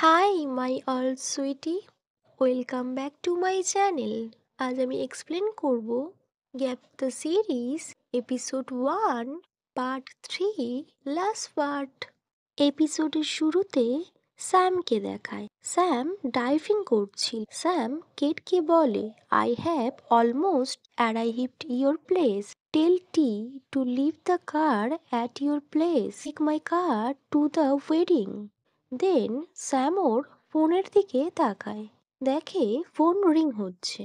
High my all sweetie, welcome back to my channel. আজ আমি explain করব gap the series episode 1 part 3 last part. এপিসোডের শুরুতে স্যামকে দেখায়। স্যাম ডাইভিং করছিল। স্যাম কেটকে বলে, I have almost arrived your place, tell T to leave the car at your place, take my car to the wedding. Then Sam ওর ফোনের দিকে তাকায়, দেখে ফোন রিং হচ্ছে।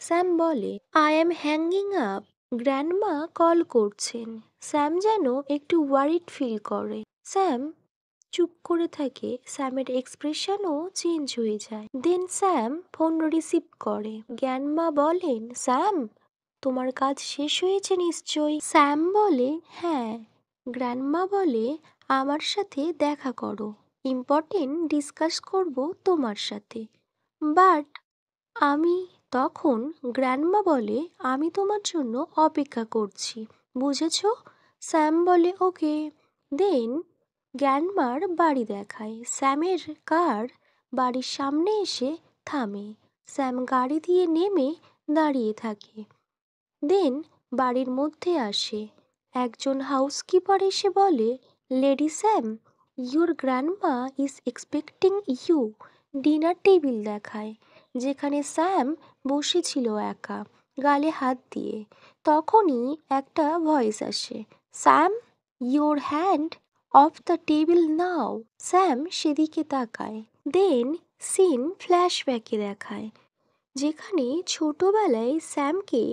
স্যাম বলে, I am hanging up, grandma call করছেন। Sam যেন একটু ওয়ারিড ফিল করে। স্যাম চুপ করে থাকে। স্যামের এক্সপ্রেশনও চেঞ্জ হয়ে যায়। দেন স্যাম ফোন রিসিভ করে। গ্র্যান্ডমা বলেন, স্যাম তোমার কাজ শেষ হয়েছে নিশ্চয়ই। স্যাম বলে, হ্যাঁ। গ্র্যান্ডমা বলে, আমার সাথে দেখা করো, ইম্পর্টেন্ট ডিসকাস করব তোমার সাথে। বাট আমি তখন গ্র্যান্ডমা বলে, আমি তোমার জন্য অপেক্ষা করছি, বুঝেছো? স্যাম বলে, ওকে। দেন গ্র্যান্ডমার বাড়ি দেখায়। স্যামের কার বাড়ির সামনে এসে থামে। স্যাম গাড়ি দিয়ে নেমে দাঁড়িয়ে থাকে। দেন বাড়ির মধ্যে আসে। একজন হাউসকিপার এসে বলে, lady Sam, your grandma is expecting you. Dinner table দেখায়, যেখানে স্যাম বসেছিল একা, গালে হাত দিয়ে। তখনই একটা ভয়েস আসে, Sam, your hand of the table now. Sam সেদিকে তাকায়। দেন সিন ফ্ল্যাশব্যাকে দেখায়, যেখানে ছোটবেলায় স্যামকে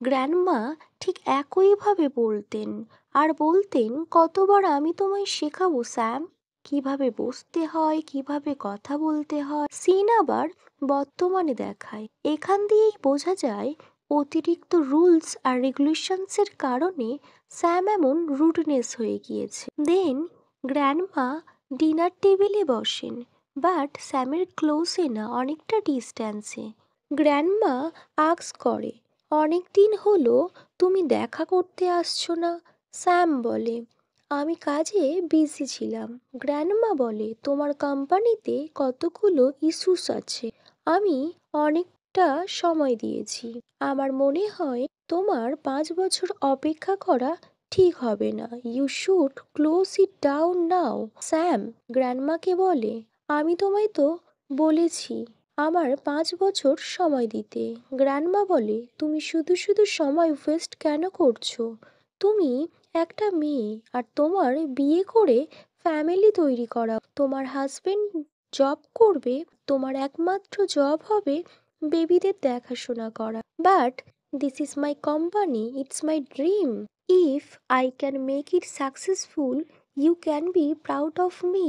গ্র্যান্ডমা ঠিক একইভাবে বলতেন, আর বলতেন, কতবার আমি তোমায় শেখাবো স্যাম, কিভাবে বসতে হয়, কিভাবে কথা বলতে হয়। সিন আবার বর্তমানে দেখায়। এখান দিয়েই বোঝা যায় অতিরিক্ত রুলস আর রেগুলেশনসের কারণে স্যাম এমন রুডনেস হয়ে গিয়েছে। দেন গ্র্যান্ডমা ডিনার টেবিলে বসেন, বাট স্যামের ক্লোজে না, অনেকটা ডিস্ট্যান্সে। গ্র্যান্ডমা আস্ক করে, অনেক দিন হলো তুমি দেখা করতে আসছো না। স্যাম বলে, আমি কাজে বিজি ছিলাম। গ্র্যান্ডমা বলে, তোমার কোম্পানিতে কতগুলো ইস্যুস আছে, আমি অনেকটা সময় দিয়েছি। আমার মনে হয় তোমার 5 বছর অপেক্ষা করা ঠিক হবে না। You should close it down now. Sam গ্র্যান্ডমাকে বলে, আমি তোমায় তো বলেছি আমার 5 বছর সময় দিতে। গ্র্যান্ডমা বলে, তুমি শুধু শুধু সময় ওয়েস্ট কেন করছো? তুমি একটা মেয়ে, আর তোমার বিয়ে করে ফ্যামিলি তৈরি করা। তোমার হাজবেন্ড জব করবে, তোমার একমাত্র জব হবে বেবিদের দেখাশোনা করা। But this is my company, it's my dream. If I can make it successful, you can be proud of me.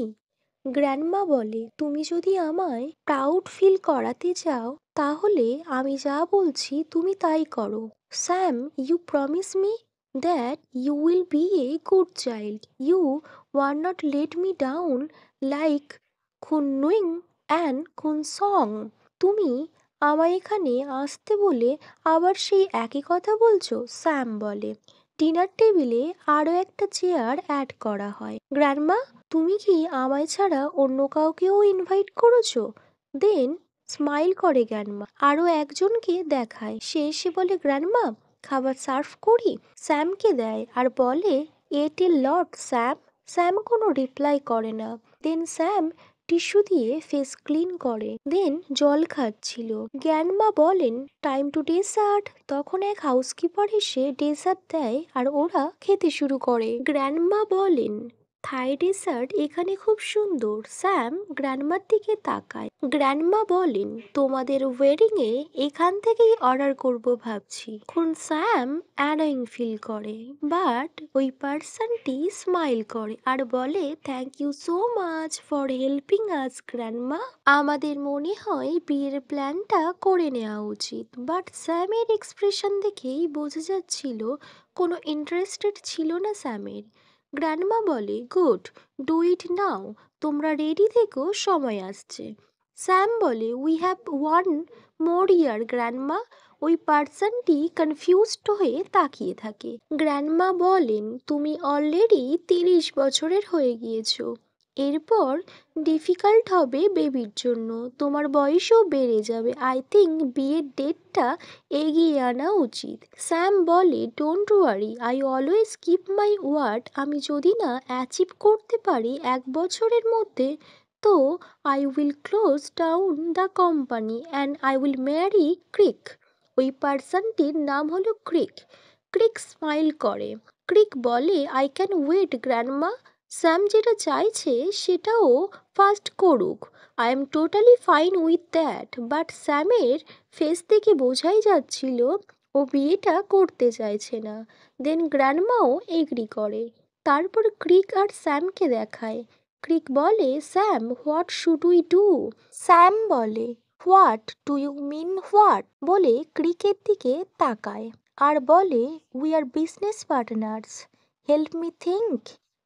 Grandma বলে, তুমি যদি আমায় প্রাউড ফিল করাতে চাও, তাহলে আমি যা বলছি তুমি তাই করো। Sam, you promise me that you will be a good child, you were not let me down like খুননুইং অ্যান্ড খুনসং। তুমি আমায় এখানে আসতে বলে আবার সেই একই কথা বলছো। স্যাম বলে। ডিনার টেবিলে আরও একটা চেয়ার অ্যাড করা হয়। গ্র্যান্ডমা, তুমি কি আমায় ছাড়া অন্য কাউকেও ইনভাইট করেছো? দেন স্মাইল করে গ্র্যান্ডমা। আরও একজনকে দেখায়। সে এসে বলে, গ্র্যান্ডমা, খাবার সার্ভ করি? স্যামকে দেয় আর বলে, এট এ লট স্যাম। স্যাম কোনো রিপ্লাই করে না। দেন স্যাম টিস্যু দিয়ে ফেস ক্লিন করে। দেন জল খাচ্ছিল। গ্র্যান্ডমা বলেন, টাইম টু ডেজার্ট। তখন এক হাউসকিপার এসে ডেজার্ট দেয় আর ওরা খেতে শুরু করে। গ্র্যান্ডমা বলেন, থাই ডেজার্ট এখানে খুব সুন্দর। স্যাম গ্র্যান্ডমার দিকে তাকায়। গ্র্যান্ডমা বলেন, তোমাদের ওয়েডিং এ এখান থেকেই অর্ডার করব ভাবছি। এখন স্যাম অ্যানোয়িং ফিল করে, বাট ওই পার্সনটি স্মাইল করে আর বলে, thank you so much for helping us grandma. আমাদের মনে হয় বিয়ের প্ল্যানটা করে নেওয়া উচিত। বাট স্যামের এক্সপ্রেশন দেখেই বোঝা যাচ্ছিল কোনো ইন্টারেস্টেড ছিল না স্যামের। গ্র্যান্ডমা বলে, গুড, ডু ইট নাও। তোমরা রেডি থেকো, সময় আসছে। স্যাম বলে, we have one more year grandma. ওই পার্সনটি কনফিউজড হয়ে তাকিয়ে থাকে। গ্র্যান্ডমা বলেন, তুমি অলরেডি 30 বছরের হয়ে গিয়েছো। এরপর ডিফিকাল্ট হবে বেবির জন্য, তোমার বয়সও বেড়ে যাবে। আই থিঙ্ক বিয়ের ডেটটা এগিয়ে আনা উচিত। স্যাম বলে, don't worry, I always keep my word. আমি যদি না অ্যাচিভ করতে পারি 1 বছরের মধ্যে, তো I will close down the company and I will marry Kirk. ওই পার্সনটির নাম হলো ক্রিক। ক্রিক স্মাইল করে। ক্রিক বলে, I can wait grandma. Sam যেটা চাইছে সেটাও ফার্স্ট করুক। I am totally fine with that. But স্যামের ফেস থেকে বোঝাই যাচ্ছিল ও বিয়েটা করতে চাইছে না। দেন গ্র্যান্ডমাও এগ্রি করে। তারপর ক্রিক আর স্যামকে দেখায়। ক্রিক বলে, Sam, what should we do? Sam বলে, what do you mean what? বলে ক্রিকের দিকে তাকায় আর বলে, we are business partners, help me think.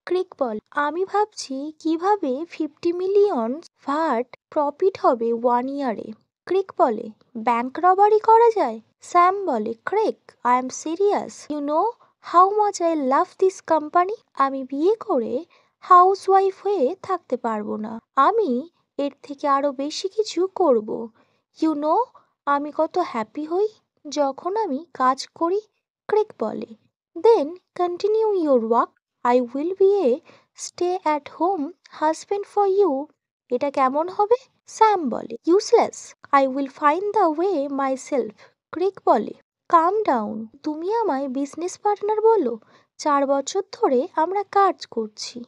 Kirk বলে, আমি ভাবছি কিভাবে 50 মিলিয়ন ভাট প্রফিট হবে 1 ইয়ারে। ক্রিক বলে, ব্যাংক রবারি করা যায়? স্যাম বলে, Kirk, I am serious. You know how much I love this company. আমি বিয়ে করে হাউস ওয়াইফ হয়ে থাকতে পারবো না। আমি এর থেকে আরো বেশি কিছু করব। ইউ নো আমি কত হ্যাপি হই যখন আমি কাজ করি। ক্রিক বলে, then continue your work. I will be a stay at home husband for you. এটা কেমন হবে? স্যাম বলে, useless. I will find the way myself. Kirk বলে, কাম ডাউন। তুমি আমায় বিজনেস পার্টনার বলো? 4 বছর ধরে আমরা কাজ করছি।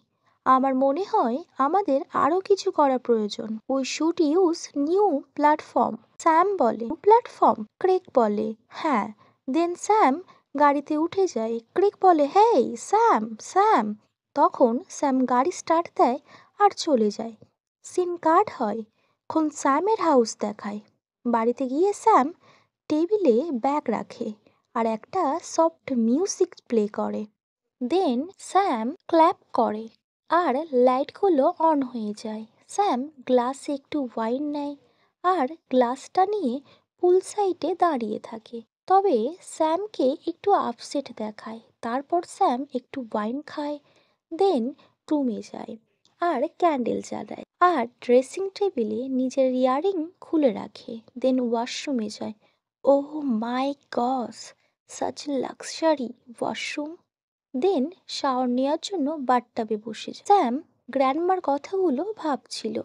আমার মনে হয় আমাদের আরও কিছু করা প্রয়োজন। We should use new platform. Sam বলে, প্ল্যাটফর্ম? ক্রিক বলে, হ্যাঁ। দেন স্যাম গাড়িতে উঠে যায়। ক্রিক বলে, হেই স্যাম, স্যাম। তখন স্যাম গাড়ি স্টার্ট দেয় আর চলে যায়। সিন কাট হয়। এখন স্যামের হাউস দেখায়। বাড়িতে গিয়ে স্যাম টেবিলে ব্যাগ রাখে আর একটা সফট মিউজিক প্লে করে। দেন স্যাম ক্ল্যাপ করে আর লাইটগুলো অন হয়ে যায়। স্যাম গ্লাসে একটু ওয়াইন নেয় আর গ্লাসটা নিয়ে পুল সাইডে দাঁড়িয়ে থাকে। তবে স্যামকে একটু আপসেট দেখায়। তারপর স্যাম একটু ওয়াইন খায়। দেন রুমে যায় আর ক্যান্ডেল জ্বালায় আর ড্রেসিং টেবিলে নিজের ইয়ারিং খুলে রাখে। দেন ওয়াশরুমে যায়। ওহ মাই গস, সাচ লাক্সারি ওয়াশরুম। দেন শাওয়ার নেওয়ার জন্য বাথটাবে বসে যায়। স্যাম গ্র্যান্ডমার কথাগুলো ভাবছিল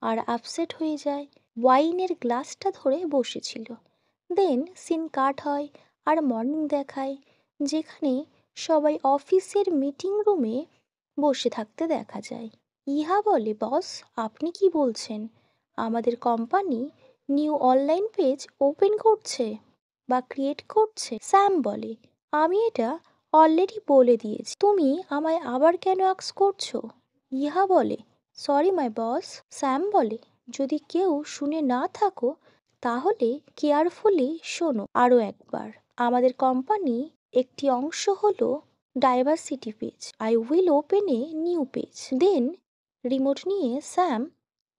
আর আপসেট হয়ে যায়। ওয়াইনের গ্লাসটা ধরে বসেছিল। দেন সিন কাট হয় আর মর্নিং দেখায়, যেখানে সবাই অফিসের মিটিং রুমে বসে থাকতে দেখা যায়। ইহা বলে, বস, আপনি কি বলছেন? আমাদের company new online page open করছে বা ক্রিয়েট করছে? স্যাম বলে, আমি এটা অলরেডি বলে দিয়েছি, তুমি আমায় আবার কেন আক্স করছো? ইহা বলে, সরি মাই বস। স্যাম বলে, যদি কেউ শুনে না থাকো তাহলে কেয়ারফুলি শোনো আরও একবার। আমাদের কোম্পানি একটি অংশ হলো diversity page. I will open a new page. Then remote নিয়ে স্যাম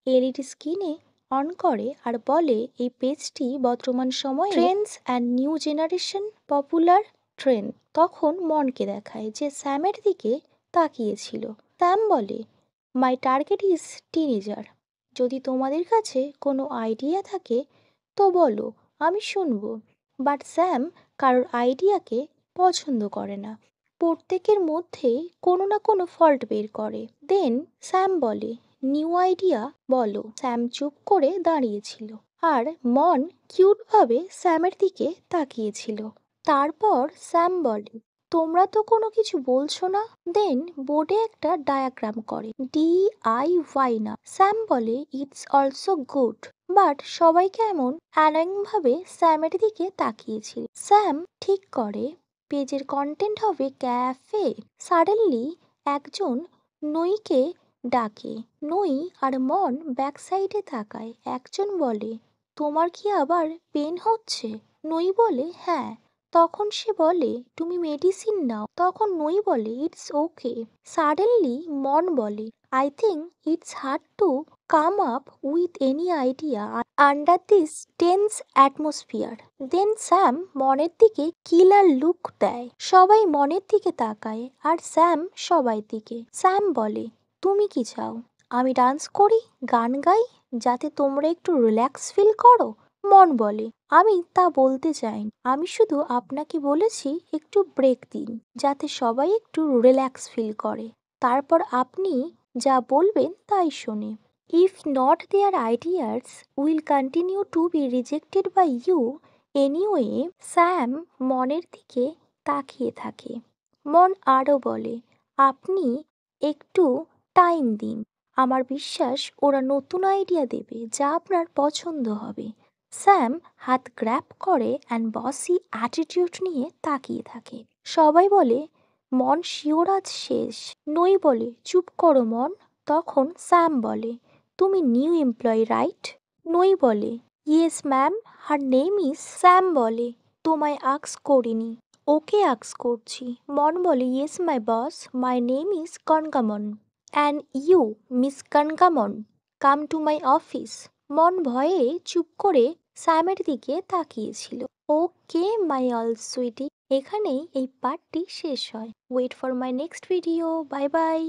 এলইডি স্ক্রিনে অন করে আর বলে, এই পেজটি বর্তমান সময়ে trends and new generation popular trend. তখন মনকে দেখায় যে স্যামের দিকে তাকিয়েছিল। স্যাম বলে, মাই টার্গেট ইজ টিনেজার। যদি তোমাদের কাছে কোনো আইডিয়া থাকে তো বলো, আমি শুনবো। বাট স্যাম কারোর আইডিয়াকে পছন্দ করে না। প্রত্যেকের মধ্যেই কোনো না কোনো ফল্ট বের করে। দেন স্যাম বলে, নিউ আইডিয়া বলো। স্যাম চুপ করে দাঁড়িয়েছিল আর মন কিউটভাবে স্যামের দিকে তাকিয়েছিল। তারপর স্যাম বলে, তোমরা তো কোনো কিছু বলছো না। দেন বোর্ডে একটা ডায়াগ্রাম করে, DIY না। স্যাম বলে, ইটস অলসো গুড। বাট সবাই কেমন অ্যানোয়িং ভাবে স্যামের দিকে তাকিয়েছিল। স্যাম ঠিক করে পেজের কন্টেন্ট হবে ক্যাফে। সাডেনলি একজন নইকে ডাকে। নই আর মন ব্যাক সাইডে তাকায়। একজন বলে, তোমার কি আবার পেন হচ্ছে? নই বলে, হ্যাঁ। তখন সে বলে, তুমি মেডিসিন নাও। তখন নই বলে, ইটস ওকে। সাডেনলি মন বলে, I think it's hard to come up with any idea under this tense atmosphere. Then Sam মনের দিকে কিলার লুক দেয়। সবাই মনের দিকে তাকায় আর স্যাম সবাই দিকে। স্যাম বলে, তুমি কি চাও? আমি ডান্স করি, গান গাই, যাতে তোমরা একটু রিল্যাক্স ফিল করো? মন বলে, আমি তা বলতে চাইনি। আমি শুধু আপনাকে বলেছি একটু ব্রেক দিন, যাতে সবাই একটু রিল্যাক্স ফিল করে। তারপর আপনি যা বলবেন তাই শোনে। If not their ideas will continue to be rejected by you anyway. Sam মনের দিকে তাকিয়ে থাকে। মন আরও বলে, আপনি একটু টাইম দিন। আমার বিশ্বাস ওরা নতুন আইডিয়া দেবে যা আপনার পছন্দ হবে। স্যাম হাত গ্র্যাব করে অ্যান্ড বসি অ্যাটিটিউড নিয়ে তাকিয়ে থাকে। সবাই বলে, মন শিওর আজ শেষ। নই বলে, চুপ করো মন। তখন স্যাম বলে, তুমি নিউ এমপ্লয়ি রাইট? নই বলে, yes ma'am, her name is. Sam বলে, তোমায় আক্স করিনি, ওকে আক্স করছি। মন বলে, yes my boss, my name is কনকামন। অ্যান্ড ইউ মিস কনকামন, come to my office. Mon ভয়ে চুপ করে স্যামের দিকে তাকিয়েছিল। ওকে মাই অল সুইটি, এখানেই এই পার্টটি শেষ হয়। Wait for my next video. Bye by.